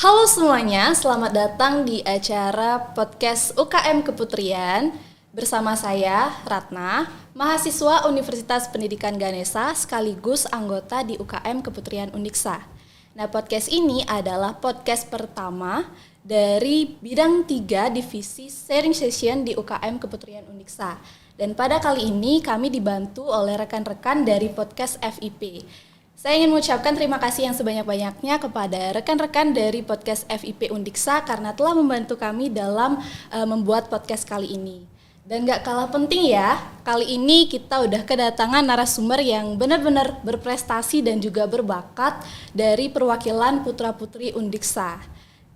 Halo semuanya, selamat datang di acara podcast UKM Keputrian bersama saya, Ratna, mahasiswa Universitas Pendidikan Ganesha sekaligus anggota di UKM Keputrian Undiksa. Nah, podcast ini adalah podcast pertama dari bidang 3 divisi sharing session di UKM Keputrian Undiksa. Dan pada kali ini kami dibantu oleh rekan-rekan dari podcast FIP. Saya ingin mengucapkan terima kasih yang sebanyak-banyaknya kepada rekan-rekan dari podcast FIP Undiksa karena telah membantu kami dalam membuat podcast kali ini. Dan gak kalah penting ya, kali ini kita udah kedatangan narasumber yang benar-benar berprestasi dan juga berbakat dari perwakilan putra-putri Undiksa.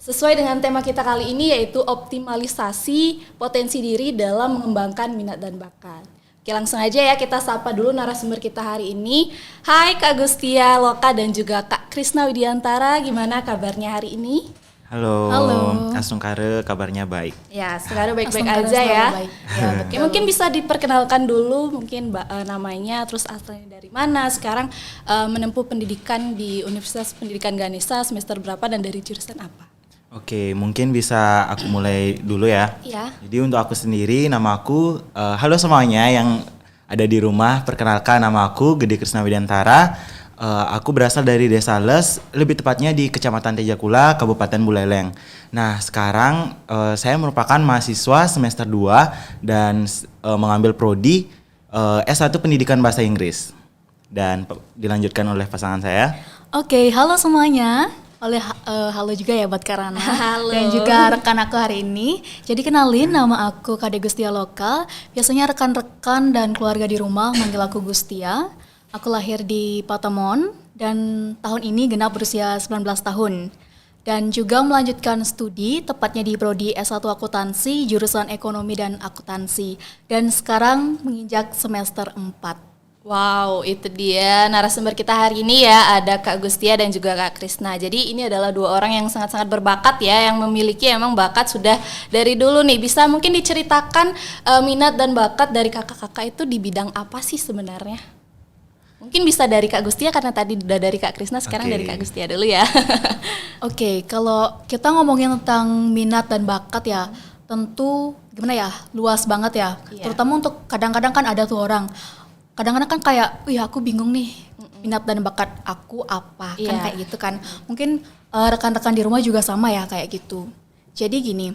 Sesuai dengan tema kita kali ini yaitu optimalisasi potensi diri dalam mengembangkan minat dan bakat. Oke, langsung aja ya kita sapa dulu narasumber kita hari ini. Hai Kak Gustia Loka dan juga Kak Krisna Widiantara, gimana kabarnya hari ini? Halo. Halo. Asungkare kabarnya baik. Ya, sekarang baik-baik aja ya. Baik. Ya, oke, mungkin bisa diperkenalkan dulu mungkin namanya, terus asalnya dari mana, sekarang menempuh pendidikan di Universitas Pendidikan Ganesha semester berapa dan dari jurusan apa? Oke, mungkin bisa aku mulai dulu ya. Iya. Jadi untuk aku sendiri, nama aku, halo semuanya yang ada di rumah, perkenalkan nama aku Gede Krisna Widiantara. Aku berasal dari Desa Les, lebih tepatnya di Kecamatan Tejakula, Kabupaten Buleleng. Nah, sekarang saya merupakan mahasiswa semester 2 dan mengambil prodi S1 Pendidikan Bahasa Inggris. Dan dilanjutkan oleh pasangan saya. Oke, halo semuanya. Halo juga ya buat Kak Rana. Halo. Dan juga rekan aku hari ini. Jadi kenalin, nama aku Kade Gustia Loka. Biasanya rekan-rekan dan keluarga di rumah manggil aku Gustia. Aku lahir di Patemon dan tahun ini genap berusia 19 tahun. Dan juga melanjutkan studi, tepatnya di prodi S1 Akuntansi, jurusan Ekonomi dan Akuntansi. Dan sekarang menginjak semester 4. Wow, itu dia narasumber kita hari ini ya, ada Kak Gustia dan juga Kak Krisna. Jadi ini adalah dua orang yang sangat-sangat berbakat ya, yang memiliki emang bakat sudah dari dulu nih. Bisa mungkin diceritakan minat dan bakat dari kakak-kakak itu di bidang apa sih sebenarnya? Mungkin bisa dari Kak Gustia karena tadi udah dari Kak Krisna, sekarang dari Kak Gustia dulu ya. Oke, kalau kita ngomongin tentang minat dan bakat ya, tentu gimana ya, luas banget ya. Iya. Terutama untuk kadang-kadang kan ada tuh orang, kadang-kadang kan kayak, wih aku bingung nih, minat dan bakat aku apa, kan Iya. kayak gitu kan. Mungkin rekan-rekan di rumah juga sama ya kayak gitu. Jadi gini,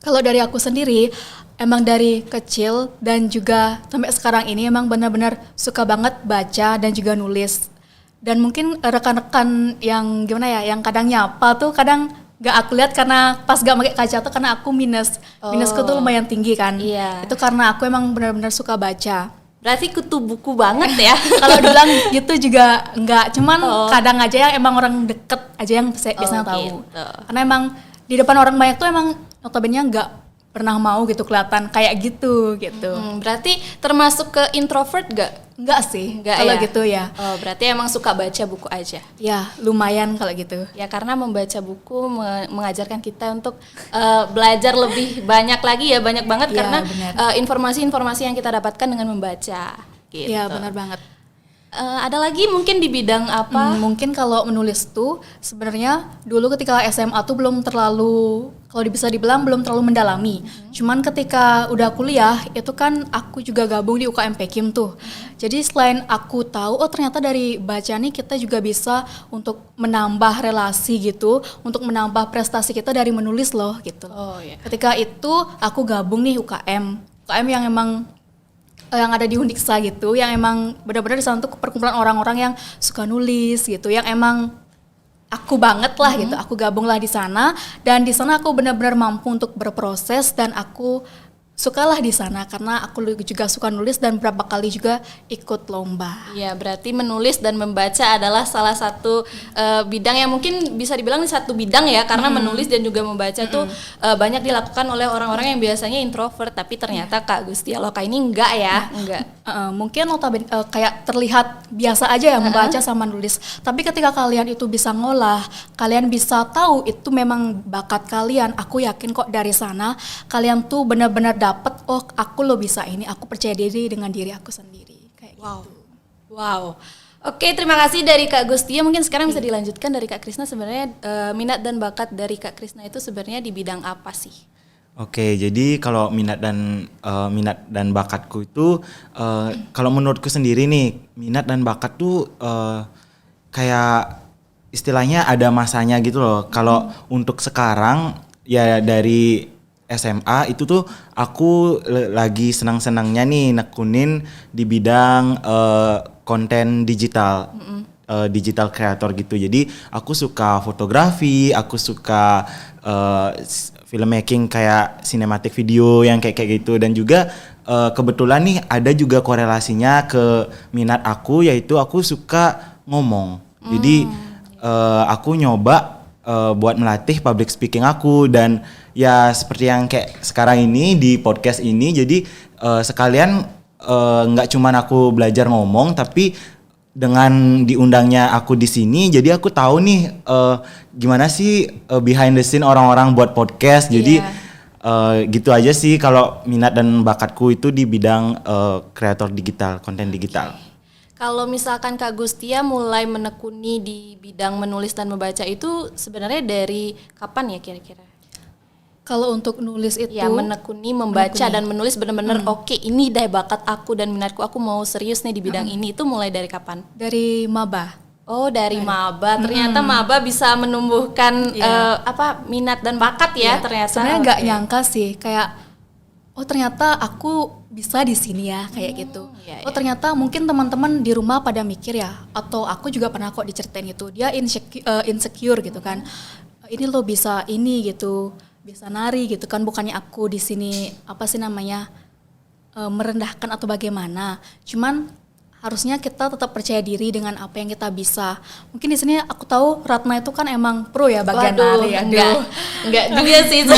kalau dari aku sendiri, emang dari kecil dan juga sampai sekarang ini emang benar-benar suka banget baca dan juga nulis. Dan mungkin rekan-rekan yang gimana ya, yang kadang nyapa tuh kadang gak aku lihat karena pas gak pakai kaca tuh karena aku minusku tuh lumayan tinggi kan. Iya. Itu karena aku emang benar-benar suka baca. Berarti kutu buku banget ya. Kalau dibilang gitu juga enggak, cuman kadang aja yang emang orang deket aja yang biasanya tahu. Gitu. Karena emang di depan orang banyak tuh emang notabene enggak pernah mau gitu kelihatan kayak gitu. Berarti termasuk ke introvert gak? Enggak sih, Enggak kalau ya? gitu ya. Oh, berarti emang suka baca buku aja. Ya, lumayan kalau gitu. Ya karena membaca buku mengajarkan kita untuk belajar lebih banyak lagi ya, banyak banget Iya, karena benar. informasi-informasi yang kita dapatkan dengan membaca gitu. Iya, benar banget. Ada lagi mungkin di bidang apa? Mungkin kalau menulis tuh sebenarnya dulu ketika SMA tuh belum terlalu, kalau bisa dibilang belum terlalu mendalami. Cuman ketika udah kuliah itu kan aku juga gabung di UKM Pekim tuh. Jadi selain aku tahu oh ternyata dari baca nih kita juga bisa untuk menambah relasi gitu, untuk menambah prestasi kita dari menulis loh gitu. Oh iya. Ketika itu aku gabung nih UKM yang emang yang ada di Undiksa gitu, yang emang benar-benar di sana tuh perkumpulan orang-orang yang suka nulis gitu, yang emang aku banget lah gitu. Aku gabung lah di sana dan di sana aku benar-benar mampu untuk berproses dan aku sukalah di sana karena aku juga suka nulis dan berapa kali juga ikut lomba. Iya, berarti menulis dan membaca adalah salah satu bidang yang mungkin bisa dibilang satu bidang ya, karena menulis dan juga membaca tuh banyak dilakukan oleh orang-orang yang biasanya introvert, tapi ternyata Kak Gustia Loka ini enggak ya, enggak. Mungkin notabene kayak terlihat biasa aja ya membaca sama nulis, tapi ketika kalian itu bisa ngolah, kalian bisa tahu itu memang bakat kalian. Aku yakin kok dari sana kalian tuh benar-benar dapet, oh aku lo bisa ini, aku percaya diri dengan diri aku sendiri kayak gitu. Wow. Oke, terima kasih dari Kak Gustia. Mungkin sekarang bisa dilanjutkan dari Kak Krisna. Sebenarnya minat dan bakat dari Kak Krisna itu sebenarnya di bidang apa sih? Oke, jadi kalau minat dan bakatku itu kalau menurutku sendiri nih, minat dan bakat tuh kayak istilahnya ada masanya gitu loh. Kalau untuk sekarang ya dari SMA itu tuh aku lagi senang-senangnya nih nekunin di bidang konten digital. Digital creator gitu. Jadi aku suka fotografi, aku suka filmmaking kayak cinematic video yang kayak gitu, dan juga kebetulan nih ada juga korelasinya ke minat aku, yaitu aku suka ngomong. Jadi aku nyoba buat melatih public speaking aku, dan ya seperti yang kayak sekarang ini di podcast ini, jadi sekalian nggak cuman aku belajar ngomong, tapi dengan diundangnya aku di sini, jadi aku tahu nih gimana sih behind the scene orang-orang buat podcast. Jadi gitu aja sih kalau minat dan bakatku itu di bidang kreator digital, konten digital. Kalau misalkan Kak Gustia mulai menekuni di bidang menulis dan membaca itu sebenarnya dari kapan ya kira-kira? Kalau untuk nulis itu Ya, menekuni, membaca dan menulis benar-benar oke, ini deh bakat aku dan minatku, aku mau serius nih di bidang ini. Itu mulai dari kapan? dari maba. Oh, dari maba. Ternyata maba bisa menumbuhkan minat dan bakat ya ternyata. Sebenarnya nggak nyangka sih, kayak oh ternyata aku bisa di sini ya kayak gitu. Oh ternyata mungkin teman-teman di rumah pada mikir ya, atau aku juga pernah kok diceritain itu, dia insecure gitu kan. Ini lo bisa ini gitu, bisa nari gitu kan, bukannya aku di sini merendahkan atau bagaimana. Cuman harusnya kita tetap percaya diri dengan apa yang kita bisa. Mungkin di sini aku tahu Ratna itu kan emang pro ya bagian nari ya. Enggak juga sih itu.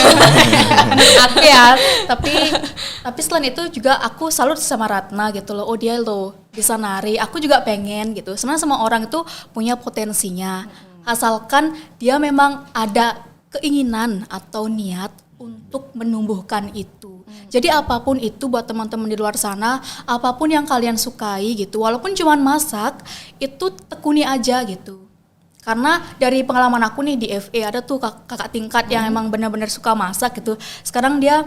Aku ya, tapi selain itu juga aku salut sama Ratna gitu loh. Oh dia lo bisa nari, aku juga pengen gitu. Sebenarnya semua orang itu punya potensinya, asalkan dia memang ada keinginan atau niat untuk menumbuhkan itu. Jadi apapun itu buat teman-teman di luar sana, apapun yang kalian sukai gitu, walaupun cuma masak, itu tekuni aja gitu. Karena dari pengalaman aku nih di FE ada tuh kakak tingkat yang emang benar-benar suka masak gitu. Sekarang dia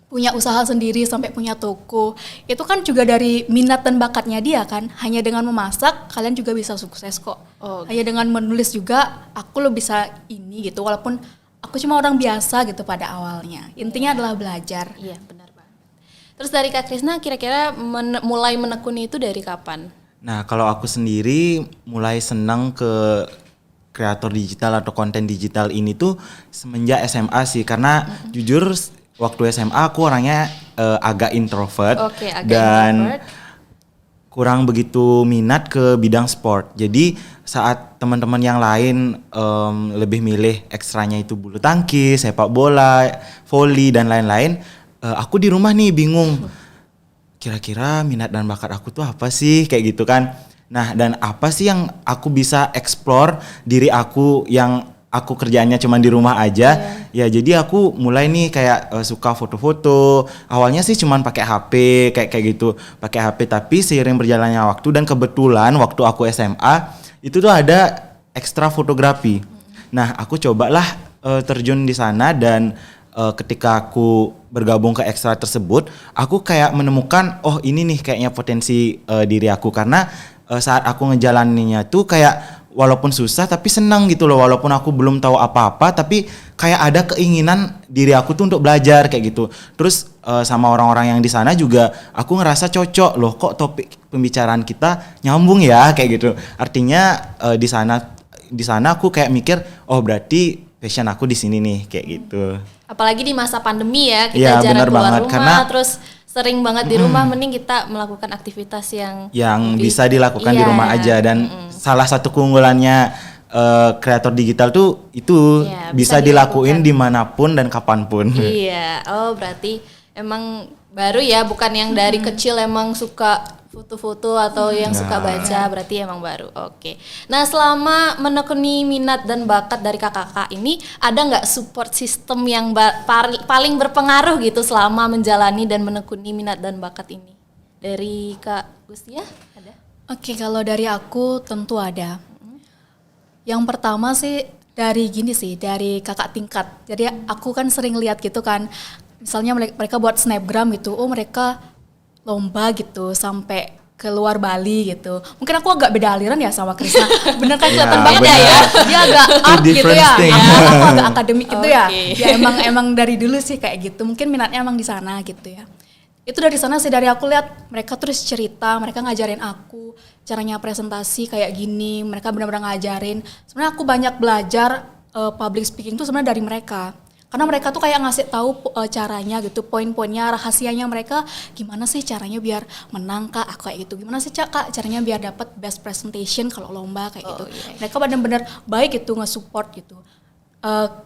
punya usaha sendiri sampai punya toko. Itu kan juga dari minat dan bakatnya dia kan. Hanya dengan memasak kalian juga bisa sukses kok. Hanya dengan menulis juga aku lo bisa ini gitu, walaupun aku cuma orang biasa gitu pada awalnya. Intinya adalah belajar. Iya, benar banget. Terus dari Kak Krisna kira-kira mulai menekuni itu dari kapan? Nah, kalau aku sendiri mulai senang ke kreator digital atau konten digital ini tuh semenjak SMA sih, karena jujur waktu SMA aku orangnya agak introvert. Dan kurang begitu minat ke bidang sport. Jadi saat teman-teman yang lain lebih milih ekstranya itu bulu tangkis, sepak bola, voli dan lain-lain, aku di rumah nih bingung. Kira-kira minat dan bakat aku tuh apa sih kayak gitu kan. Nah, dan apa sih yang aku bisa explore diri aku yang aku kerjaannya cuma di rumah aja. Ya jadi aku mulai nih kayak suka foto-foto. Awalnya sih cuma pakai HP kayak gitu, pakai HP, tapi seiring berjalannya waktu dan kebetulan waktu aku SMA itu tuh ada ekstra fotografi. Nah, aku cobalah terjun di sana, dan ketika aku bergabung ke ekstra tersebut, aku kayak menemukan oh ini nih kayaknya potensi diri aku, karena saat aku ngejalaninnya tuh kayak walaupun susah tapi senang gitu loh, walaupun aku belum tahu apa-apa tapi kayak ada keinginan diri aku tuh untuk belajar kayak gitu. Terus sama orang-orang yang di sana juga aku ngerasa cocok loh, kok topik pembicaraan kita nyambung ya kayak gitu. Artinya di sana aku kayak mikir oh berarti passion aku di sini nih kayak gitu. Apalagi di masa pandemi ya, kita jarang keluar rumah, karena terus sering banget di rumah, mending kita melakukan aktivitas yang bisa dilakukan di rumah aja. Dan salah satu keunggulannya kreator digital tuh itu bisa dilakuin dimanapun dan kapanpun. Iya, oh berarti emang baru ya, bukan yang dari kecil emang suka foto-foto atau yang suka baca, berarti emang baru. Oke. Nah, selama menekuni minat dan bakat dari kakak-kakak ini, ada nggak support system yang paling berpengaruh gitu selama menjalani dan menekuni minat dan bakat ini? Dari Kak Gustia ada? Oke, kalau dari aku tentu ada. Yang pertama sih dari gini sih, dari kakak tingkat. Jadi aku kan sering lihat gitu kan, misalnya mereka buat snapgram gitu, oh mereka lomba gitu sampai keluar Bali gitu. Mungkin aku agak beda aliran ya sama Krisna. Bener kan kelihatan Ya, banget bener. ya. Dia agak art gitu different ya. thing. Aku agak akademik gitu ya. Oke. Ya emang dari dulu sih kayak gitu. Mungkin minatnya emang di sana gitu ya. Itu dari sana sih, dari aku lihat mereka terus cerita, mereka ngajarin aku caranya presentasi kayak gini. Mereka benar-benar ngajarin. Sebenarnya aku banyak belajar public speaking tuh sebenarnya dari mereka. Karena mereka tuh kayak ngasih tahu caranya gitu, poin-poinnya, rahasianya mereka gimana sih caranya biar menang Kak, aku kayak gitu. Gimana sih Kak caranya biar dapat best presentation kalau lomba kayak gitu. Iya. Mereka benar-benar baik gitu nge-support gitu.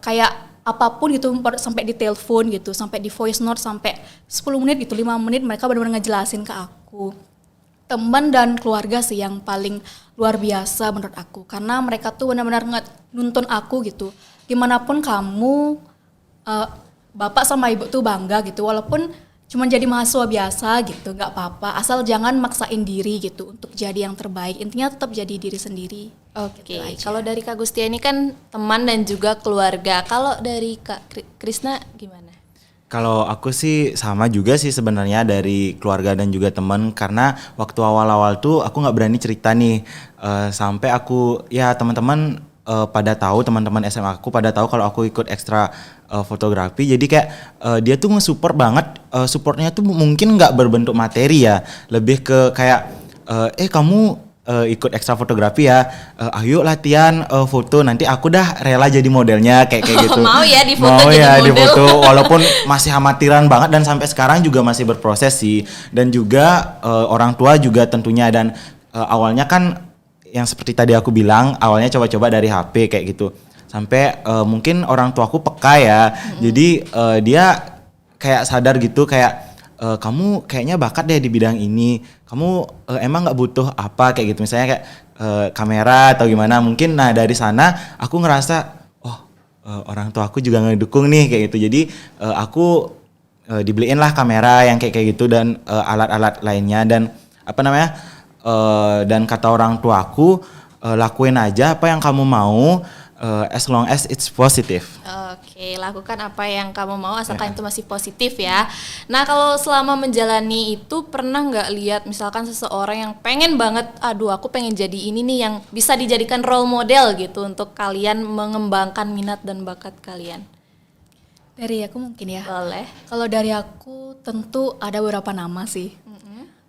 Kayak apapun gitu sampai di telepon gitu, sampai di voice note sampai 10 menit gitu, 5 menit mereka benar-benar ngejelasin ke aku. Teman dan keluarga sih yang paling luar biasa menurut aku, karena mereka tuh benar-benar nuntun aku gitu. Gimanapun kamu bapak sama ibu tuh bangga gitu, walaupun cuma jadi mahasiswa biasa gitu, nggak apa-apa, asal jangan maksain diri gitu untuk jadi yang terbaik. Intinya tetap jadi diri sendiri. Oke, Gitu aja. kalau dari Kak Gustia ini kan teman dan juga keluarga. Kalau dari Kak Krisna gimana? Kalau aku sih sama juga sih sebenarnya, dari keluarga dan juga teman, karena waktu awal-awal tuh aku nggak berani cerita nih, sampai aku ya teman-teman pada tahu, teman-teman SMA aku pada tahu kalau aku ikut ekstra fotografi. Jadi kayak dia tuh nge-support banget, supportnya tuh mungkin nggak berbentuk materi ya, lebih ke kayak kamu ikut ekstra fotografi ya, ayo latihan foto, nanti aku dah rela jadi modelnya kayak gitu. Mau ya difoto Mau jadi ya model. difoto, walaupun masih amatiran banget dan sampai sekarang juga masih berproses sih. Dan juga orang tua juga tentunya, dan awalnya kan yang seperti tadi aku bilang, awalnya coba-coba dari HP kayak gitu. Sampai mungkin orang tuaku peka ya. Jadi dia kayak sadar gitu, kayak kamu kayaknya bakat deh di bidang ini. Kamu emang nggak butuh apa kayak gitu, misalnya kayak kamera atau gimana mungkin. Nah dari sana aku ngerasa orang tua aku juga ngedukung nih kayak gitu. Jadi aku dibeliin lah kamera yang kayak gitu, dan alat-alat lainnya, dan apa namanya, dan kata orang tuaku, lakuin aja apa yang kamu mau, as long as it's positive. Oke, lakukan apa yang kamu mau asalkan itu masih positif ya. Nah, kalau selama menjalani itu pernah nggak lihat misalkan seseorang yang pengen banget, aduh aku pengen jadi ini nih, yang bisa dijadikan role model gitu untuk kalian mengembangkan minat dan bakat kalian? Dari aku mungkin ya. Boleh. Kalau dari aku tentu ada beberapa nama sih.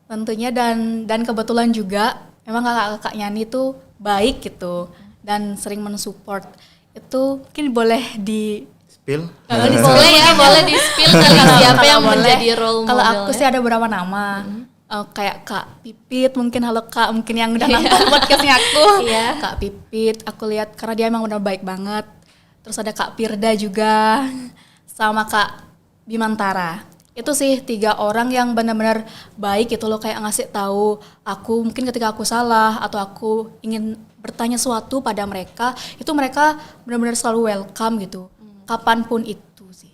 Tentunya dan kebetulan juga memang kakak-kakaknya ini tuh baik gitu dan sering mensupport. Itu mungkin boleh di Spill? Boleh ya, boleh di spill kali siapa yang Kalau boleh. menjadi role model. Kalau aku sih ada beberapa nama. Kayak Kak Pipit, mungkin halo Kak, mungkin yang udah nonton podcastnya aku. Iya. Kak Pipit, aku lihat karena dia emang benar baik banget. Terus ada Kak Pirda juga, sama Kak Bimantara. Itu sih 3 orang yang benar-benar baik gitu loh, kayak ngasih tahu aku mungkin ketika aku salah atau aku ingin bertanya sesuatu pada mereka, itu mereka benar-benar selalu welcome gitu. Kapanpun itu sih.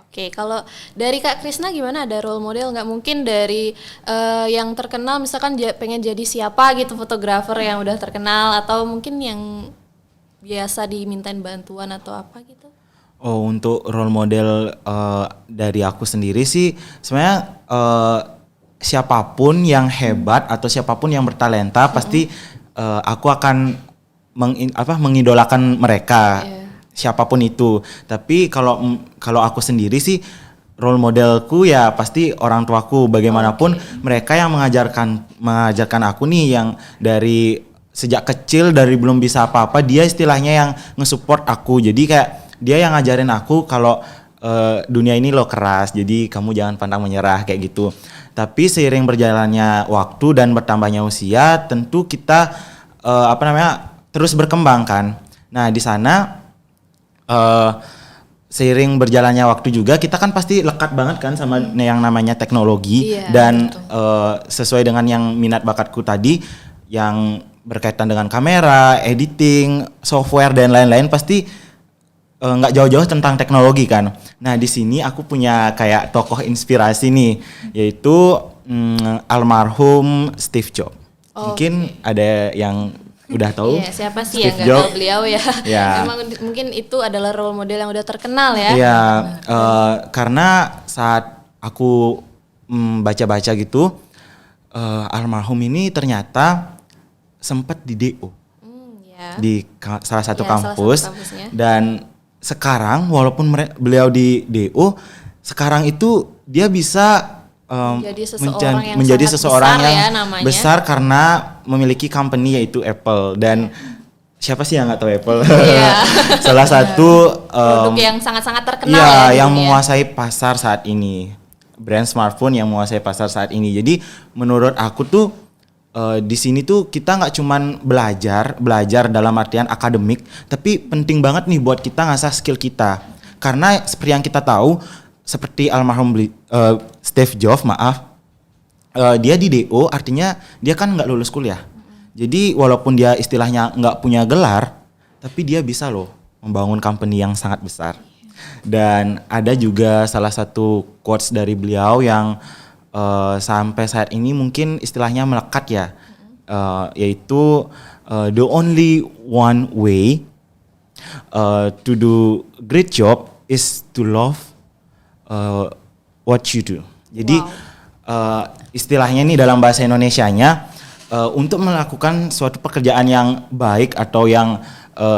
Oke, kalau dari Kak Krisna gimana, ada role model nggak? Mungkin dari yang terkenal, misalkan pengen jadi siapa gitu, fotografer yang udah terkenal, atau mungkin yang biasa dimintain bantuan atau apa gitu? Oh, untuk role model dari aku sendiri sih sebenarnya siapapun yang hebat atau siapapun yang bertalenta pasti aku akan mengidolakan mereka. Siapapun itu. Tapi kalau aku sendiri sih role modelku ya pasti orang tuaku. Bagaimanapun mereka yang mengajarkan aku nih, yang dari sejak kecil, dari belum bisa apa-apa, dia istilahnya yang nge-support aku. Jadi kayak dia yang ngajarin aku kalau dunia ini lo keras, jadi kamu jangan pantang menyerah kayak gitu. Tapi seiring berjalannya waktu dan bertambahnya usia, tentu kita terus berkembang kan. Nah di sana seiring berjalannya waktu juga kita kan pasti lekat banget kan sama yang namanya teknologi. Iya, Dan sesuai dengan yang minat bakatku tadi, yang berkaitan dengan kamera, editing, software dan lain-lain, pasti nggak jauh-jauh tentang teknologi kan. Nah di sini aku punya kayak tokoh inspirasi nih, yaitu almarhum Steve Jobs. Mungkin ada yang udah tahu. Iya, siapa sih Steve yang nggak tahu Jobs. beliau ya? Ya. Emang mungkin itu adalah role model yang udah terkenal ya. Iya, karena saat aku baca-baca gitu, almarhum ini ternyata sempat di DO Ya. di salah satu Ya, salah satu kampus, kampusnya. dan sekarang walaupun beliau di DO, sekarang itu dia bisa Menjadi seseorang yang menjadi sangat seseorang besar yang ya namanya. besar karena memiliki company yaitu Apple. Dan siapa sih yang nggak tahu Apple? Iya. Salah satu Produk yang sangat-sangat terkenal iya, ya. di yang dunia. menguasai pasar saat ini. Brand smartphone yang menguasai pasar saat ini. Jadi menurut aku tuh di sini tuh kita nggak cuman belajar dalam artian akademik, tapi penting banget nih buat kita ngasah skill kita. Karena seperti yang kita tahu, seperti almarhum Steve Jobs, dia di DO, artinya dia kan nggak lulus kuliah. Jadi walaupun dia istilahnya nggak punya gelar, tapi dia bisa loh membangun company yang sangat besar. Dan ada juga salah satu quotes dari beliau yang sampai saat ini mungkin istilahnya melekat ya, yaitu the only one way to do great job is to love what you do. Jadi istilahnya ini dalam bahasa Indonesianya, untuk melakukan suatu pekerjaan yang baik atau yang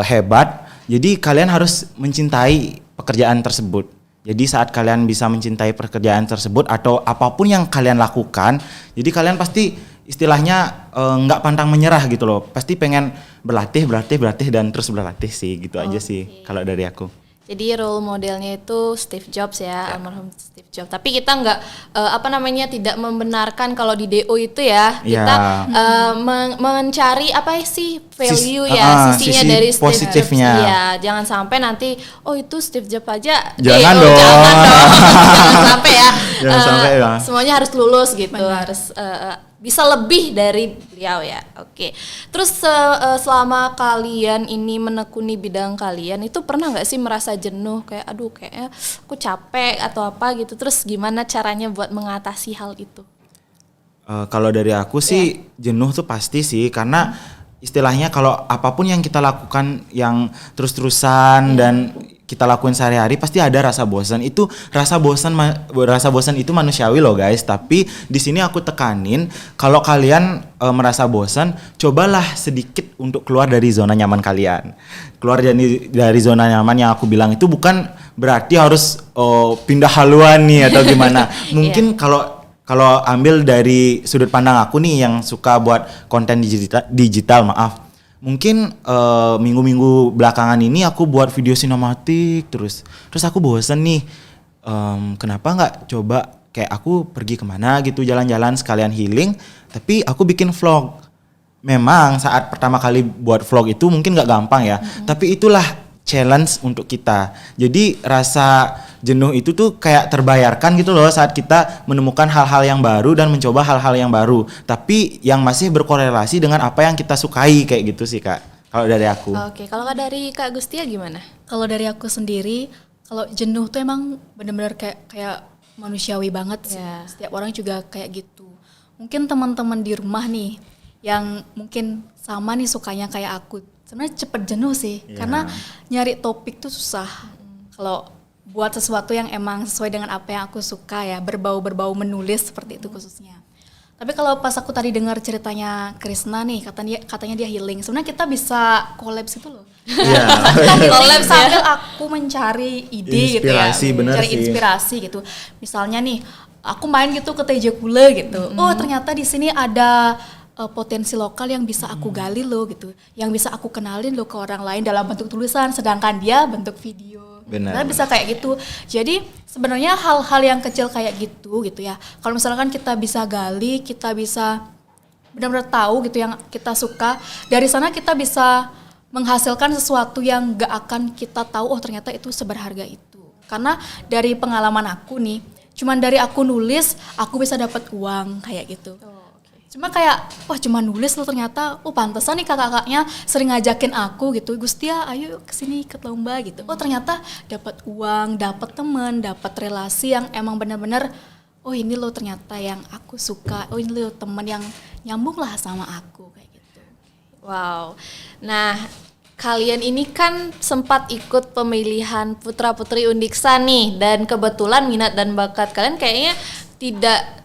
hebat, jadi kalian harus mencintai pekerjaan tersebut. Jadi saat kalian bisa mencintai pekerjaan tersebut atau apapun yang kalian lakukan, jadi kalian pasti istilahnya nggak pantang menyerah gitu loh. Pasti pengen berlatih dan terus berlatih sih, gitu aja sih kalau dari aku. Jadi role modelnya itu Steve Jobs ya, almarhum Steve Jobs. Tapi kita nggak tidak membenarkan kalau di DO itu ya kita mencari apa sih value sisinya sisi dari Steve positifnya. Jobs. Iya, jangan sampai nanti itu Steve Jobs aja Jangan DO, dong. jangan sampai ya. Jangan sampai ya. Semuanya harus lulus gitu, harus bisa lebih dari beliau ya. Oke. Terus selama kalian ini menekuni bidang kalian, itu pernah nggak sih merasa jenuh kayak aduh kayaknya aku capek atau apa gitu. Terus gimana caranya buat mengatasi hal itu? Kalau dari aku sih jenuh tuh pasti sih, karena istilahnya kalau apapun yang kita lakukan yang terus-terusan dan kita lakuin sehari-hari pasti ada rasa bosan. Itu rasa bosan itu manusiawi loh guys. Tapi di sini aku tekanin kalau kalian merasa bosan, cobalah sedikit untuk keluar dari zona nyaman kalian. Keluar dari zona nyaman yang aku bilang itu bukan berarti harus pindah haluan nih atau gimana. Mungkin kalau ambil dari sudut pandang aku nih yang suka buat konten digital, mungkin minggu-minggu belakangan ini aku buat video sinematik terus aku bosen nih, kenapa nggak coba kayak aku pergi kemana gitu, jalan-jalan sekalian healing, tapi aku bikin vlog. Memang saat pertama kali buat vlog itu mungkin nggak gampang ya, tapi itulah challenge untuk kita. Jadi rasa jenuh itu tuh kayak terbayarkan gitu loh saat kita menemukan hal-hal yang baru dan mencoba hal-hal yang baru, tapi yang masih berkorelasi dengan apa yang kita sukai, kayak gitu sih Kak, kalau dari aku. Oke, kalau dari Kak Gustia gimana? Kalau dari aku sendiri, kalau jenuh tuh emang benar-benar kayak manusiawi banget sih. Yeah. Setiap orang juga kayak gitu. Mungkin teman-teman di rumah nih yang mungkin sama nih sukanya kayak aku, sebenarnya cepet jenuh sih, karena nyari topik tuh susah. Kalau buat sesuatu yang emang sesuai dengan apa yang aku suka ya, berbau menulis seperti itu khususnya. Tapi kalau pas aku tadi dengar ceritanya Krisna nih, katanya dia healing. Sebenarnya kita bisa collab gitu loh. Iya. Collab sambil aku mencari ide gitu ya. Inspirasi, bener Cari sih. inspirasi gitu. Misalnya nih, aku main gitu ke Teja Kule gitu. Oh, ternyata di sini ada potensi lokal yang bisa aku gali loh gitu. Yang bisa aku kenalin loh ke orang lain dalam bentuk tulisan, sedangkan dia bentuk video. Benar. Nah, bisa kayak gitu. Jadi sebenarnya hal-hal yang kecil kayak gitu ya. Kalau misalkan kita bisa gali, kita bisa benar-benar tahu gitu yang kita suka. Dari sana kita bisa menghasilkan sesuatu yang gak akan kita tahu, oh ternyata itu seberharga itu. Karena dari pengalaman aku nih, cuman dari aku nulis, aku bisa dapat uang kayak gitu. Cuma kayak, wah cuma nulis loh ternyata, oh pantesan nih kakak-kakaknya sering ngajakin aku gitu, Gustia ayo kesini ikut lomba gitu. Oh ternyata dapat uang, dapat teman, dapat relasi yang emang benar-benar oh ini loh ternyata yang aku suka, oh ini loh teman yang nyambung lah sama aku kayak gitu. Wow. Nah, kalian ini kan sempat ikut pemilihan putra-putri Undiksa nih, dan kebetulan minat dan bakat kalian kayaknya tidak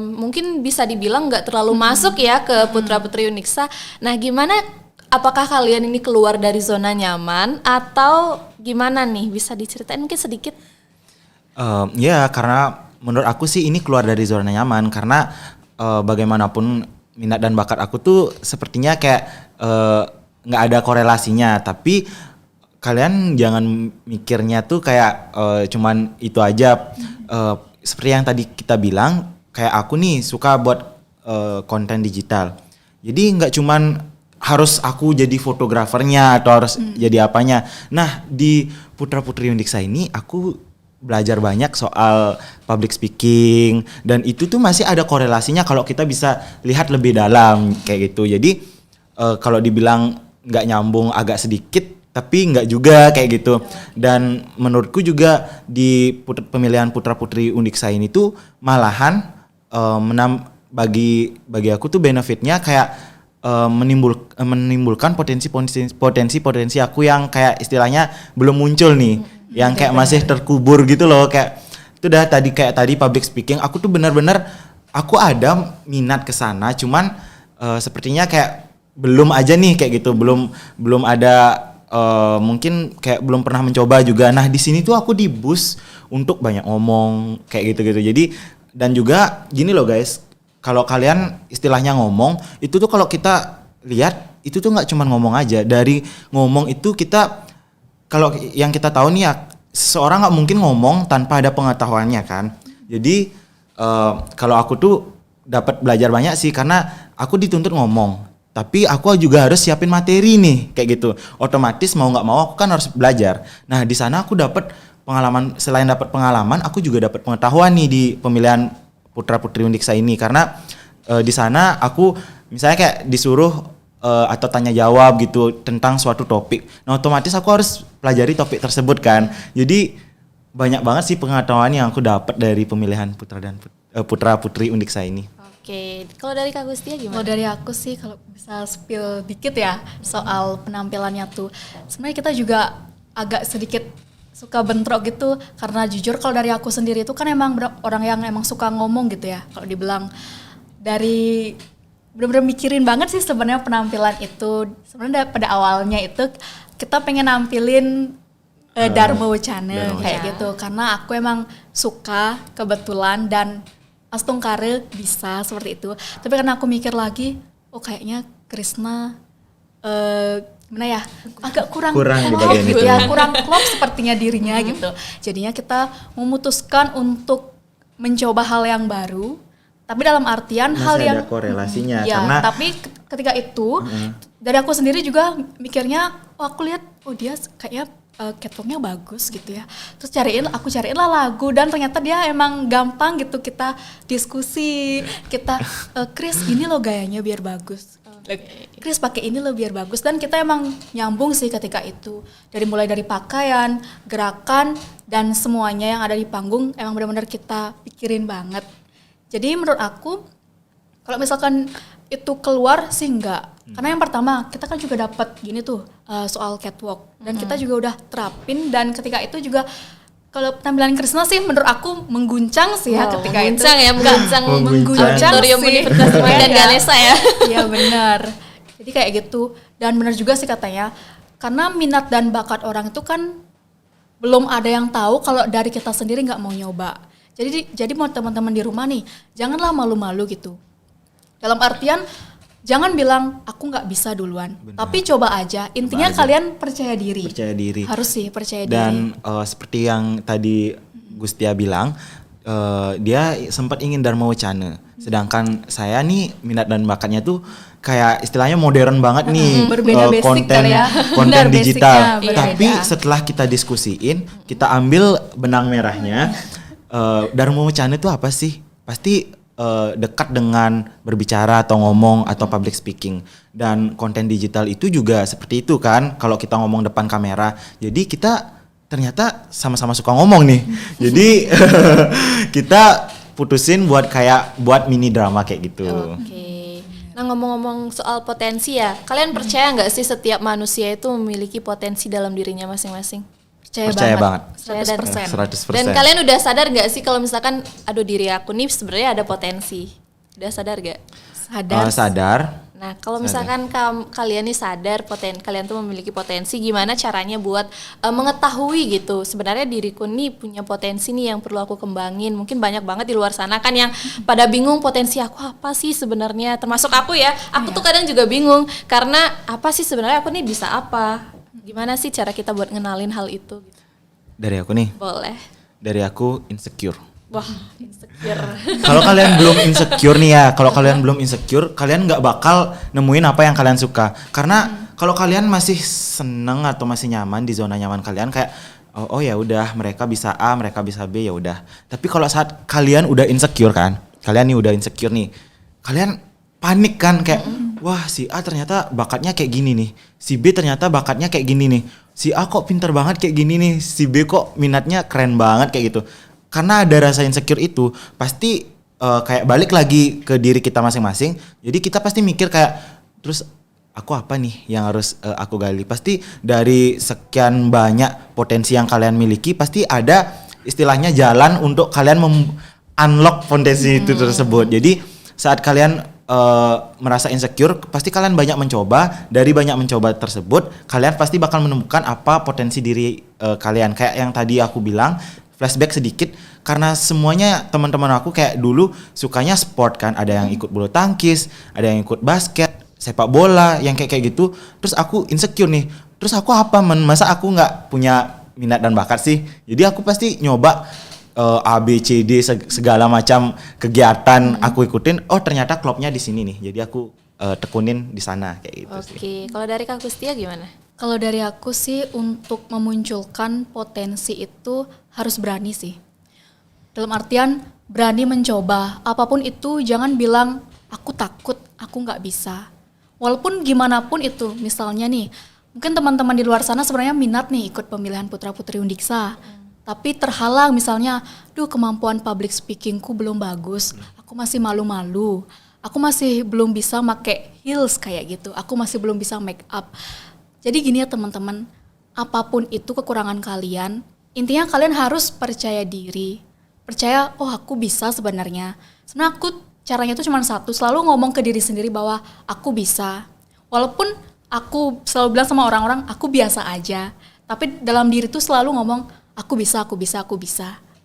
mungkin bisa dibilang nggak terlalu masuk ya ke putra-putri Undiksa. Nah, gimana? Apakah kalian ini keluar dari zona nyaman atau gimana nih? Bisa diceritain mungkin sedikit? Ya, karena menurut aku sih ini keluar dari zona nyaman karena bagaimanapun minat dan bakat aku tuh sepertinya kayak nggak ada korelasinya, tapi kalian jangan mikirnya tuh kayak cuman itu aja. Seperti yang tadi kita bilang, kayak aku nih suka buat konten digital, jadi nggak cuman harus aku jadi fotografernya atau harus jadi apanya. Nah, di Putra Putri Undiksa ini aku belajar banyak soal public speaking, dan itu tuh masih ada korelasinya kalau kita bisa lihat lebih dalam kayak gitu. Jadi kalau dibilang nggak nyambung agak sedikit, tapi nggak juga kayak gitu. Dan menurutku juga di pemilihan Putra Putri Undiksa ini tuh malahan bagi aku tuh benefitnya kayak menimbulkan potensi aku yang kayak istilahnya belum muncul nih, yang kayak masih terkubur gitu loh. Kayak itu kayak tadi public speaking, aku tuh benar-benar aku ada minat ke sana, cuman sepertinya kayak belum aja nih kayak gitu, belum ada mungkin kayak belum pernah mencoba juga. Nah, di sini tuh aku di boost untuk banyak ngomong kayak gitu-gitu. Jadi dan juga gini loh guys, kalau kalian istilahnya ngomong, itu tuh kalau kita lihat, itu tuh nggak cuma ngomong aja. Dari ngomong itu kita, kalau yang kita tahu nih ya, seseorang nggak mungkin ngomong tanpa ada pengetahuannya kan. Jadi kalau aku tuh dapat belajar banyak sih, karena aku dituntut ngomong, tapi aku juga harus siapin materi nih kayak gitu. Otomatis mau nggak mau aku kan harus belajar. Nah, di sana aku dapat pengalaman, selain dapat pengalaman, aku juga dapat pengetahuan nih di pemilihan Putra Putri Undiksa ini, karena di sana aku misalnya kayak disuruh atau tanya jawab gitu tentang suatu topik. Nah, otomatis aku harus pelajari topik tersebut kan. Jadi banyak banget sih pengetahuan yang aku dapat dari pemilihan Putra Putri Undiksa ini. Oke, kalau dari Kak Gustia gimana? Kalau dari aku sih, kalau bisa spill dikit ya soal penampilannya tuh, sebenarnya kita juga agak sedikit suka bentrok gitu, karena jujur kalau dari aku sendiri itu kan emang orang yang emang suka ngomong gitu ya. Kalau dibilang dari bener-bener mikirin banget sih sebenarnya penampilan itu. Sebenarnya pada awalnya itu kita pengen nampilin Dharma Wacana kayak gitu, karena aku emang suka kebetulan dan Astungkare bisa seperti itu. Tapi karena aku mikir lagi, oh kayaknya Krishna gimana ya, agak kurang di bagian gitu itu ya, kurang klop sepertinya dirinya gitu. Jadinya kita memutuskan untuk mencoba hal yang baru, tapi dalam artian masih hal ada yang korelasinya ya, karena tapi ketika itu dari aku sendiri juga mikirnya, oh aku lihat, oh dia kayaknya catwalknya bagus gitu ya. Terus aku cariin lah lagu, dan ternyata dia emang gampang gitu, kita diskusi, kita Chris ini loh gayanya biar bagus. Chris pakai ini loh biar bagus, dan kita emang nyambung sih ketika itu. Mulai dari pakaian, gerakan, dan semuanya yang ada di panggung emang benar-benar kita pikirin banget. Jadi menurut aku kalau misalkan itu keluar sih enggak. Karena yang pertama kita kan juga dapat gini tuh soal catwalk, dan kita juga udah terapin, dan ketika itu juga kalau penampilan Krishna sih menurut aku mengguncang sih ya ketika itu. Mengguncang auditorium Universitas Pendidikan Ganesha ya. Iya benar. Jadi kayak gitu, dan benar juga sih katanya, karena minat dan bakat orang itu kan belum ada yang tahu kalau dari kita sendiri nggak mau nyoba. Jadi mau teman-teman di rumah nih, janganlah malu-malu gitu. Dalam artian jangan bilang aku nggak bisa duluan. Benar. Tapi coba aja. Intinya kalian percaya diri. Harus sih percaya diri. Dan seperti yang tadi Gustia bilang, dia sempat ingin Dharma Wacana. Sedangkan saya nih minat dan bakatnya tuh kayak istilahnya modern banget nih, konten digital. Tapi setelah kita diskusiin, kita ambil benang merahnya. Dharma Wacana itu apa sih? Pasti dekat dengan berbicara atau ngomong atau public speaking, dan konten digital itu juga seperti itu kan, kalau kita ngomong depan kamera. Jadi kita ternyata sama-sama suka ngomong nih. Jadi kita putusin buat mini drama kayak gitu. Oke. Nah, ngomong-ngomong soal potensi ya, kalian percaya nggak sih setiap manusia itu memiliki potensi dalam dirinya masing-masing? Percaya banget. 100%. 100%. Dan kalian udah sadar nggak sih kalau misalkan, aduh diri aku nih sebenarnya ada potensi? Udah sadar gak? Sadar. Nah, kalau misalkan kalian nih sadar kalian tuh memiliki potensi, gimana caranya buat mengetahui gitu, sebenarnya diriku nih punya potensi nih yang perlu aku kembangin. Mungkin banyak banget di luar sana kan yang pada bingung potensi aku apa sih sebenarnya, termasuk aku ya. Aku tuh kadang juga bingung karena apa sih sebenarnya aku nih bisa apa. Gimana sih cara kita buat ngenalin hal itu gitu? Dari aku nih. Boleh. Dari aku insecure. Wah, insecure. Kalau kalian belum insecure nih ya, kalian nggak bakal nemuin apa yang kalian suka. Karena kalau kalian masih seneng atau masih nyaman di zona nyaman kalian, kayak oh ya udah, mereka bisa A, mereka bisa B, ya udah. Tapi kalau saat kalian udah insecure kan, kalian panik kan, kayak wah si A ternyata bakatnya kayak gini nih, si B ternyata bakatnya kayak gini nih, si A kok pinter banget kayak gini nih, si B kok minatnya keren banget kayak gitu. Karena ada rasa insecure itu, pasti kayak balik lagi ke diri kita masing-masing. Jadi kita pasti mikir kayak, terus aku apa nih yang harus aku gali? Pasti dari sekian banyak potensi yang kalian miliki, pasti ada istilahnya jalan untuk kalian unlock potensi itu tersebut. Jadi saat kalian merasa insecure, pasti kalian banyak mencoba. Dari banyak mencoba tersebut, kalian pasti bakal menemukan apa potensi diri kalian. Kayak yang tadi aku bilang, flashback sedikit, karena semuanya teman-teman aku kayak dulu sukanya sport kan, ada yang ikut bulu tangkis, ada yang ikut basket, sepak bola, yang kayak gitu. Terus aku insecure nih, terus aku apa masa aku nggak punya minat dan bakat sih? Jadi aku pasti nyoba A, B, C, D segala macam kegiatan aku ikutin. Oh ternyata klubnya di sini nih, jadi aku tekunin di sana kayak gitu sih. Oke, kalau dari Kak Gustia gimana? Kalau dari aku sih, untuk memunculkan potensi itu harus berani sih. Dalam artian berani mencoba apapun itu, jangan bilang aku takut, aku nggak bisa. Walaupun gimana pun itu, misalnya nih, mungkin teman-teman di luar sana sebenarnya minat nih ikut pemilihan putra-putri Undiksa, tapi terhalang misalnya, kemampuan public speakingku belum bagus, aku masih malu-malu, aku masih belum bisa pakai heels kayak gitu, aku masih belum bisa make up. Jadi gini ya teman-teman, apapun itu kekurangan kalian, intinya kalian harus percaya diri. Percaya, oh aku bisa sebenarnya. Sebenarnya caranya itu cuma satu, selalu ngomong ke diri sendiri bahwa aku bisa. Walaupun aku selalu bilang sama orang-orang, aku biasa aja. Tapi dalam diri tuh selalu ngomong, aku bisa.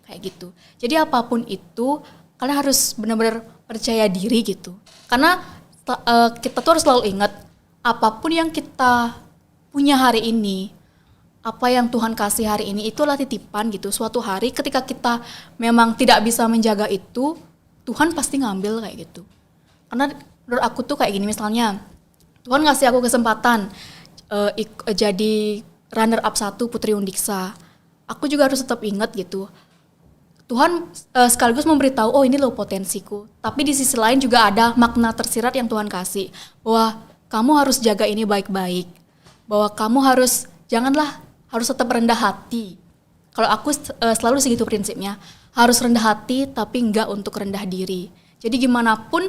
Kayak gitu. Jadi apapun itu, kalian harus benar-benar percaya diri gitu. Karena kita tuh harus selalu ingat, apapun yang kita punya hari ini, apa yang Tuhan kasih hari ini, itulah titipan gitu. Suatu hari ketika kita memang tidak bisa menjaga itu, Tuhan pasti ngambil kayak gitu. Karena menurut aku tuh kayak gini, misalnya Tuhan ngasih aku kesempatan jadi runner up 1 Putri Undiksa. Aku juga harus tetap ingat gitu. Tuhan sekaligus memberitahu, oh ini loh potensiku. Tapi di sisi lain juga ada makna tersirat yang Tuhan kasih, bahwa kamu harus jaga ini baik-baik. Bahwa kamu harus tetap rendah hati. Kalau aku selalu segitu prinsipnya, harus rendah hati tapi enggak untuk rendah diri. Jadi gimana pun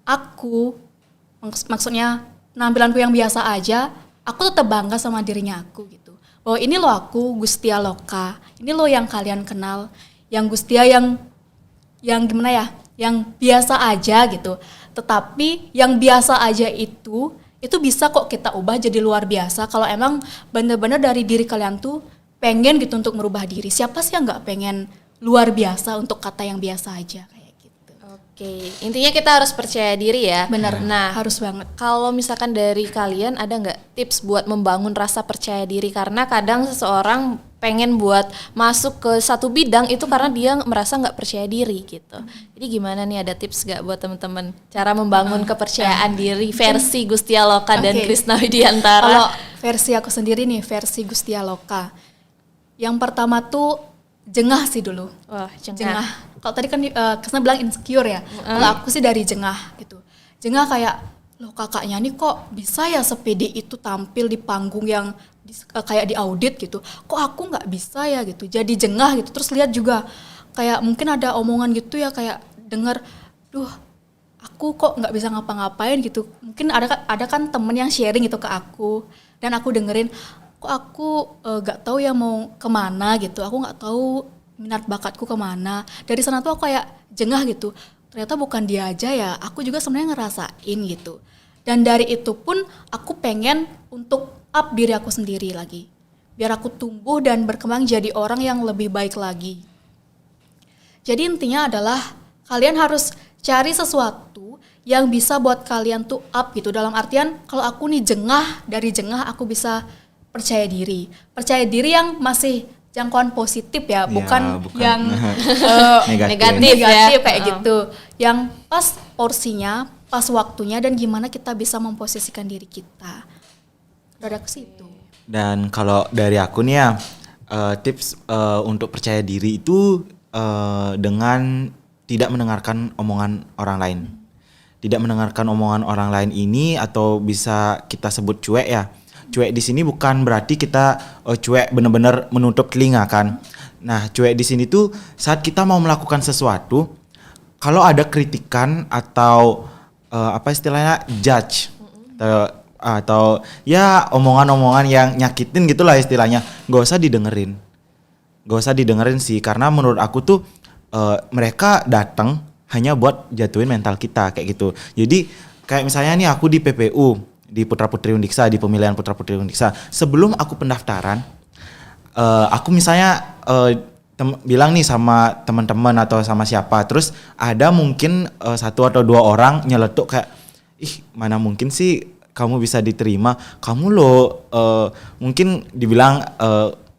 aku, maksudnya penampilanku yang biasa aja, aku tetap bangga sama dirinya aku gitu. Bahwa ini loh aku, Gustia Loka, ini loh yang kalian kenal, yang Gustia yang gimana ya, yang biasa aja gitu. Tetapi yang biasa aja itu bisa kok kita ubah jadi luar biasa kalau emang benar-benar dari diri kalian tuh pengen gitu untuk merubah diri. Siapa sih yang nggak pengen luar biasa untuk kata yang biasa aja kayak gitu. Oke, intinya kita harus percaya diri ya. Benar, nah harus banget. Kalau misalkan dari kalian ada nggak tips buat membangun rasa percaya diri? Karena kadang seseorang pengen buat masuk ke satu bidang itu karena dia merasa nggak percaya diri gitu. Jadi gimana nih, ada tips nggak buat teman-teman cara membangun kepercayaan diri versi Gustia Loka dan Krisna Widiantara? Kalau versi aku sendiri nih, versi Gustia Loka, yang pertama tuh jengah sih dulu. Wah, jengah. Kalau tadi kan Krisna bilang insecure ya. Kalau aku sih dari jengah gitu. Jengah kayak, loh kakaknya nih kok bisa ya sepede itu tampil di panggung yang kayak di audit gitu. Kok aku nggak bisa ya gitu. Jadi jengah gitu. Terus lihat juga kayak mungkin ada omongan gitu ya, kayak denger, duh aku kok nggak bisa ngapa-ngapain gitu. Mungkin ada kan temen yang sharing gitu ke aku, dan aku dengerin, kok aku nggak tahu ya mau kemana gitu, aku nggak tahu minat bakatku kemana. Dari sana tuh aku kayak jengah gitu, ternyata bukan dia aja ya, aku juga sebenarnya ngerasain gitu. Dan dari itu pun aku pengen untuk up diri aku sendiri lagi, biar aku tumbuh dan berkembang jadi orang yang lebih baik lagi. Jadi intinya adalah kalian harus cari sesuatu yang bisa buat kalian tuh up gitu. Dalam artian kalau aku nih jengah, dari jengah aku bisa percaya diri. Percaya diri yang masih jangkauan positif ya, bukan yang Negatif negatif ya. kayak gitu. Yang pas porsinya, pas waktunya, dan gimana kita bisa memposisikan diri kita. Dari aku sih itu. Dan kalau dari aku nih ya, tips untuk percaya diri itu dengan tidak mendengarkan omongan orang lain. Tidak mendengarkan omongan orang lain ini, atau bisa kita sebut cuek ya. Cuek di sini bukan berarti kita cuek benar-benar menutup telinga kan. Nah, cuek di sini tuh saat kita mau melakukan sesuatu, kalau ada kritikan atau apa istilahnya judge atau ya omongan-omongan yang nyakitin gitulah istilahnya, gak usah didengerin sih, karena menurut aku tuh mereka datang hanya buat jatuhin mental kita kayak gitu. Jadi kayak misalnya nih aku di PPU, di Putra Putri Undiksa, di pemilihan Putra Putri Undiksa, sebelum aku pendaftaran, aku misalnya bilang nih sama teman-teman atau sama siapa, terus ada mungkin 1 atau 2 orang nyeletuk kayak, ih mana mungkin sih kamu bisa diterima, kamu lo mungkin dibilang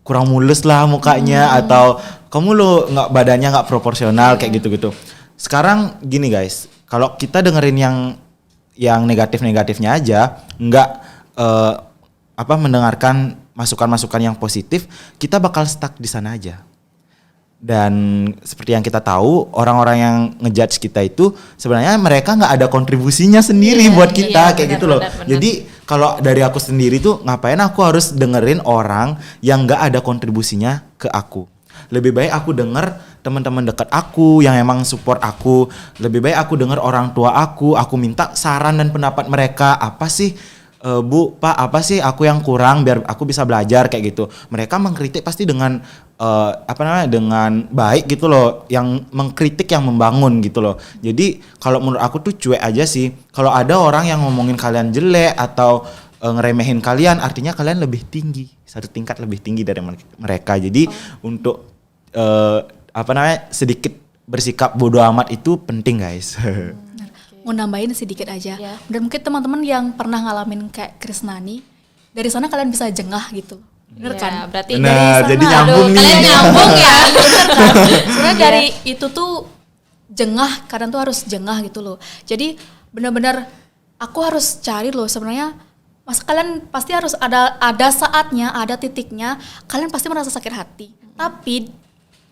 kurang mulus lah mukanya, atau kamu lo badannya nggak proporsional kayak gitu-gitu. Sekarang gini guys, kalau kita dengerin yang negatif-negatifnya aja, nggak mendengarkan masukan-masukan yang positif, kita bakal stuck di sana aja. Dan seperti yang kita tahu, orang-orang yang ngejudge kita itu sebenarnya mereka nggak ada kontribusinya sendiri buat kita kayak gitu loh. Benar. Jadi kalau dari aku sendiri tuh, ngapain aku harus dengerin orang yang nggak ada kontribusinya ke aku? Lebih baik aku denger teman-teman dekat aku yang emang support aku. Lebih baik aku denger orang tua aku minta saran dan pendapat mereka, apa sih Bu, Pak, apa sih aku yang kurang biar aku bisa belajar kayak gitu. Mereka mengkritik pasti dengan dengan baik gitu loh, yang mengkritik yang membangun gitu loh. Jadi kalau menurut aku tuh cuek aja sih. Kalau ada orang yang ngomongin kalian jelek atau ngeremehin kalian, artinya kalian lebih tinggi, 1 tingkat lebih tinggi dari mereka. Jadi untuk sedikit bersikap bodoh amat itu penting guys. Mau nambahin sedikit aja. Ya. Dan mungkin teman-teman yang pernah ngalamin kayak Krisnani, dari sana kalian bisa jengah gitu. Bener Ya, kan? berarti Benar, dari sana, jadi nyambung nih. kalian nyambung ya. Bener kan? Sebenarnya dari itu tuh jengah, kadang tuh harus jengah gitu loh. Jadi benar-benar aku harus cari loh sebenarnya. Mas, kalian pasti harus ada saatnya, ada titiknya, kalian pasti merasa sakit hati. Tapi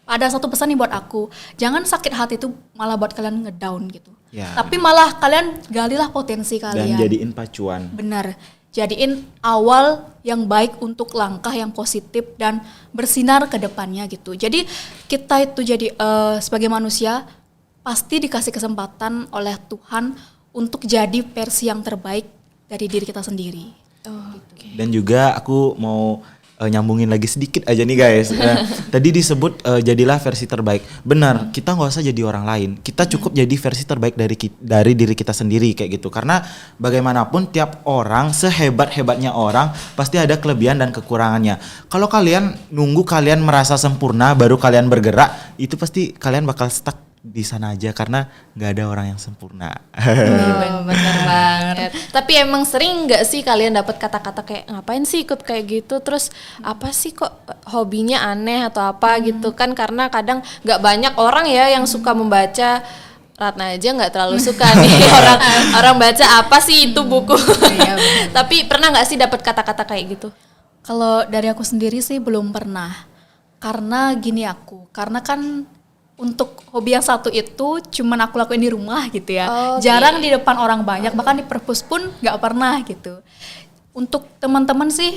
ada satu pesan nih buat aku, jangan sakit hati itu malah buat kalian ngedown gitu. Ya. Tapi malah kalian galilah potensi kalian. Dan jadiin pacuan. Benar, jadiin awal yang baik untuk langkah yang positif dan bersinar ke depannya gitu. Jadi kita itu jadi sebagai manusia pasti dikasih kesempatan oleh Tuhan untuk jadi versi yang terbaik dari diri kita sendiri. Dan juga aku mau nyambungin lagi sedikit aja nih guys. Tadi disebut jadilah versi terbaik. Benar, kita nggak usah jadi orang lain. Kita cukup jadi versi terbaik dari diri kita sendiri kayak gitu. Karena bagaimanapun tiap orang, sehebat-hebatnya orang, pasti ada kelebihan dan kekurangannya. Kalau kalian nunggu kalian merasa sempurna baru kalian bergerak, itu pasti kalian bakal stuck di sana aja, karena nggak ada orang yang sempurna. Bener banget. Tapi emang sering nggak sih kalian dapat kata-kata kayak ngapain sih ikut kayak gitu, terus apa sih kok hobinya aneh atau apa gitu kan? Karena kadang nggak banyak orang ya yang suka membaca. Ratna aja nggak terlalu suka nih orang baca apa sih itu buku. Tapi pernah nggak sih dapat kata-kata kayak gitu? Kalau dari aku sendiri sih belum pernah. Karena gini karena kan untuk hobi yang satu itu cuman aku lakuin di rumah gitu ya. Jarang di depan orang banyak, bahkan di perpus pun nggak pernah gitu. Untuk teman-teman sih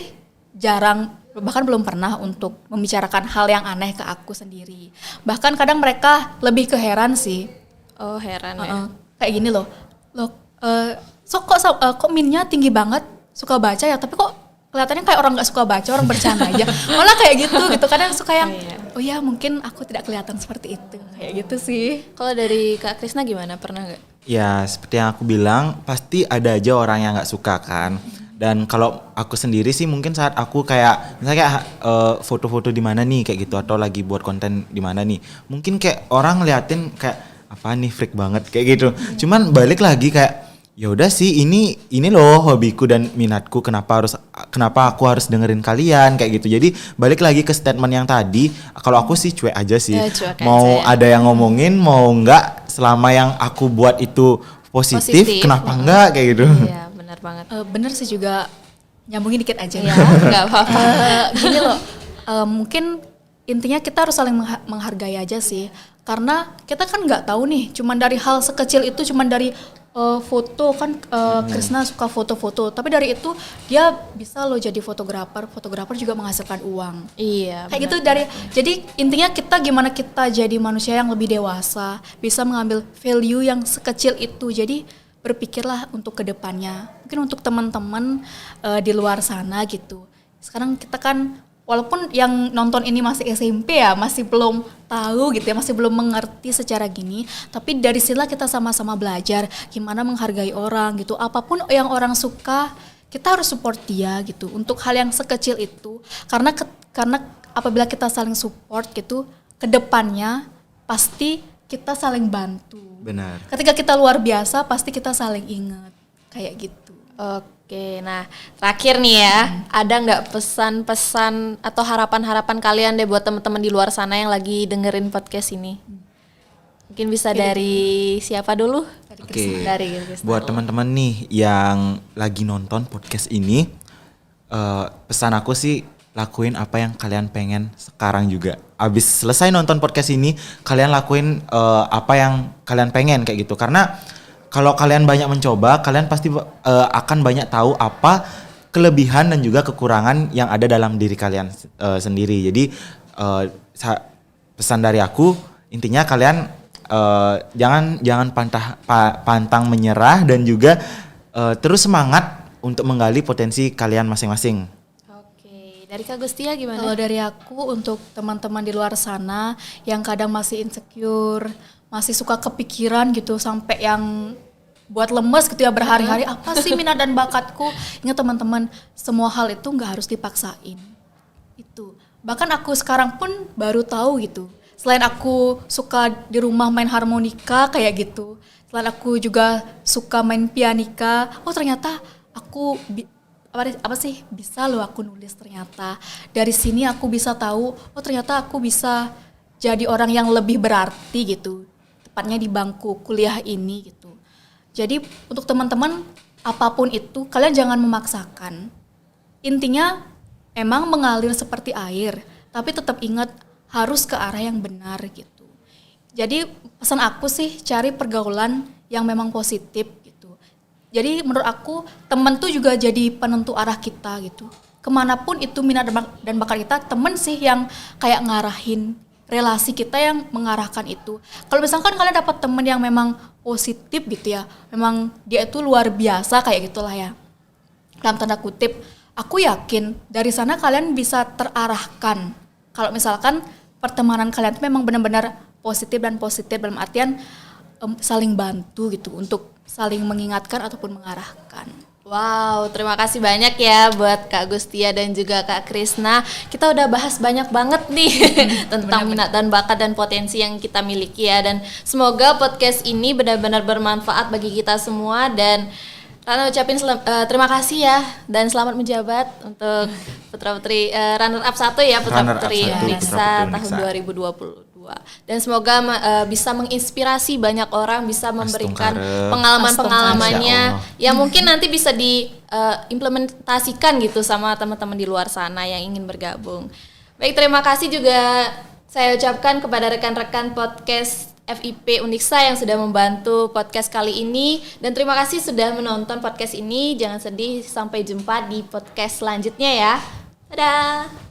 jarang bahkan belum pernah untuk membicarakan hal yang aneh ke aku sendiri. Bahkan kadang mereka lebih ke heran sih. Oh, heran ya. Kayak gini loh, kok minnya tinggi banget, suka baca ya, tapi kok kelihatannya kayak orang nggak suka baca, orang bercanda aja. Malah kayak gitu kadang suka yang, oh ya mungkin aku tidak kelihatan seperti itu, kayak gitu sih. Kalau dari Kak Krisna gimana, pernah nggak? Ya seperti yang aku bilang, pasti ada aja orang yang nggak suka kan. Dan kalau aku sendiri sih mungkin saat aku kayak misalnya kayak foto-foto di mana nih kayak gitu, atau lagi buat konten di mana nih, mungkin kayak orang ngeliatin kayak apa nih, freak banget kayak gitu. Cuman balik lagi kayak ya udah sih, ini loh hobiku dan minatku, kenapa aku harus dengerin kalian kayak gitu. Jadi balik lagi ke statement yang tadi, kalau aku sih cuek aja sih. Cuek mau aja, ya. Ada yang ngomongin mau enggak, selama yang aku buat itu positif. Kenapa enggak kayak gitu. Iya, benar banget. Bener sih, juga nyambungin dikit aja. Ya, nggak apa-apa. Gini loh, mungkin intinya kita harus saling menghargai aja sih, karena kita kan nggak tahu nih, cuman dari hal sekecil itu, cuman dari foto kan, Krisna suka foto-foto, tapi dari itu dia bisa loh jadi fotografer juga menghasilkan uang. Iya. Kayak gitu jadi intinya kita gimana kita jadi manusia yang lebih dewasa, bisa mengambil value yang sekecil itu. Jadi berpikirlah untuk kedepannya. Mungkin untuk teman-teman di luar sana gitu. Sekarang kita kan, walaupun yang nonton ini masih SMP ya, masih belum tahu gitu ya, masih belum mengerti secara gini, tapi dari sinilah kita sama-sama belajar gimana menghargai orang gitu. Apapun yang orang suka, kita harus support dia gitu untuk hal yang sekecil itu. Karena apabila kita saling support gitu, kedepannya pasti kita saling bantu. Benar. Ketika kita luar biasa, pasti kita saling ingat kayak gitu. Oke, nah terakhir nih ya, ada nggak pesan-pesan atau harapan-harapan kalian deh buat teman-teman di luar sana yang lagi dengerin podcast ini? Mungkin bisa dari siapa dulu? Oke. Dari Krisna. Buat teman-teman nih yang lagi nonton podcast ini, pesan aku sih lakuin apa yang kalian pengen sekarang juga. Abis selesai nonton podcast ini, kalian lakuin apa yang kalian pengen kayak gitu. Karena kalau kalian banyak mencoba, kalian pasti akan banyak tahu apa kelebihan dan juga kekurangan yang ada dalam diri kalian sendiri. Jadi pesan dari aku, intinya kalian jangan pantang menyerah, dan juga terus semangat untuk menggali potensi kalian masing-masing. Oke, dari Kak Gustia gimana? Kalau dari aku, untuk teman-teman di luar sana yang kadang masih insecure, masih suka kepikiran gitu sampai yang buat lemes gitu ya berhari-hari, apa sih minat dan bakatku? Ingat teman-teman, semua hal itu nggak harus dipaksain. Itu. Bahkan aku sekarang pun baru tahu gitu. Selain aku suka di rumah main harmonika kayak gitu, selain aku juga suka main pianika, oh ternyata aku bisa loh aku nulis ternyata. Dari sini aku bisa tahu, oh ternyata aku bisa jadi orang yang lebih berarti gitu. Tepatnya di bangku kuliah ini gitu. Jadi untuk teman-teman, apapun itu kalian jangan memaksakan. Intinya emang mengalir seperti air, tapi tetap ingat harus ke arah yang benar gitu. Jadi pesan aku sih, cari pergaulan yang memang positif gitu. Jadi menurut aku teman tuh juga jadi penentu arah kita gitu. Kemanapun itu minat dan bakat kita, teman sih yang kayak ngarahin relasi kita, yang mengarahkan itu. Kalau misalkan kalian dapat teman yang memang positif gitu ya, memang dia itu luar biasa kayak gitulah ya, dalam tanda kutip, aku yakin dari sana kalian bisa terarahkan. Kalau misalkan pertemanan kalian itu memang benar-benar positif dalam artian saling bantu gitu, untuk saling mengingatkan ataupun mengarahkan. Wow, terima kasih banyak ya buat Kak Gustia dan juga Kak Krisna. Kita udah bahas banyak banget nih tentang minat dan bakat dan potensi yang kita miliki ya. Dan semoga podcast ini benar-benar bermanfaat bagi kita semua. Dan Rana ucapin terima kasih ya, dan selamat menjabat untuk Putra Putri runner up 1 ya, Putra Putri Uniksa tahun 2022. Dan semoga bisa menginspirasi banyak orang, bisa memberikan pengalaman-pengalamannya yang mungkin nanti bisa diimplementasikan gitu sama teman-teman di luar sana yang ingin bergabung. Baik, terima kasih juga saya ucapkan kepada rekan-rekan podcast FIP Uniksa yang sudah membantu podcast kali ini, dan terima kasih sudah menonton podcast ini. Jangan sedih, sampai jumpa di podcast selanjutnya ya. Dadah.